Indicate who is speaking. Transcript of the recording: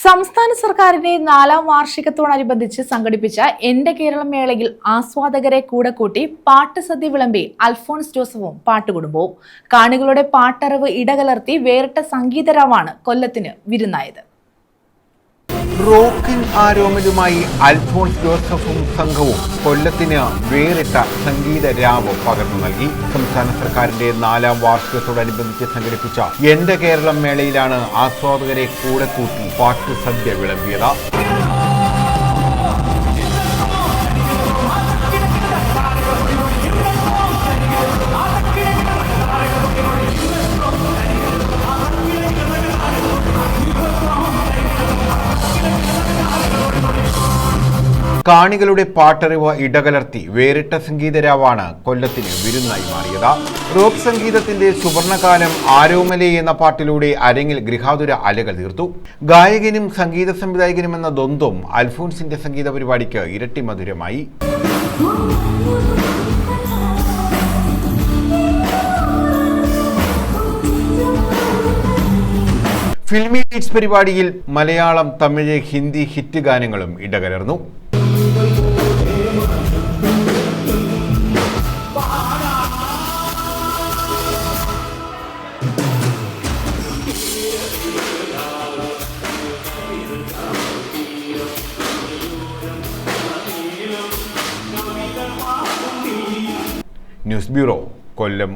Speaker 1: സംസ്ഥാന സർക്കാരിന്റെ 4ാം വാർഷികത്തോടനുബന്ധിച്ച് സംഘടിപ്പിച്ച എന്റെ കേരളം മേളയിൽ ആസ്വാദകരെ കൂടെ കൂട്ടി പാട്ടുസദ്യ വിളമ്പി അൽഫോൺസ് ജോസഫും പാട്ടുകുടുംബവും. കാണികളുടെ പാട്ടറിവ് ഇടകലർത്തി വേറിട്ട സംഗീതരാവാണ് കൊല്ലത്തിന് വിരുന്നായത്.
Speaker 2: റോക്കിംഗ് ആരോമലുമായി അൽഫോൺസ് ജോസഫും സംഘവും കൊല്ലത്തിന് വേറിട്ട സംഗീത രാവ് പകർന്നു നൽകി. സംസ്ഥാന സർക്കാരിന്റെ 4ാം വാർഷികത്തോടനുബന്ധിച്ച് സംഘടിപ്പിച്ച എന്റെ കേരളം മേളയിലാണ് ആസ്വാദകരെ കൂടെ കൂട്ടി പാട്ടുസദ്യ വിളമ്പിയത്. കാണികളുടെ പാട്ടറിവ് ഇടകലർത്തി വേറിട്ട സംഗീതരാവാണ് കൊല്ലത്തിന് വിരുന്നായി മാറിയത്. റോക്ക് സംഗീതത്തിന്റെ സുവർണകാലം ആരോമലേ എന്ന പാട്ടിലൂടെ അരങ്ങിൽ ഗൃഹാതുര അലകൾ തീർത്തു. ഗായകനും സംഗീത സംവിധായകനും എന്ന ദ്വന്ദ്വം അൽഫോൺസിന്റെ സംഗീത പരിപാടിക്ക് ഇരട്ടി മധുരമായി. ഫിൽമി ബീറ്റ്സ് പരിപാടിയിൽ മലയാളം, തമിഴ്, ഹിന്ദി ഹിറ്റ് ഗാനങ്ങളും ഇടകലർന്നു. ന്യൂസ് ബ്യൂറോ, കൊല്ലം.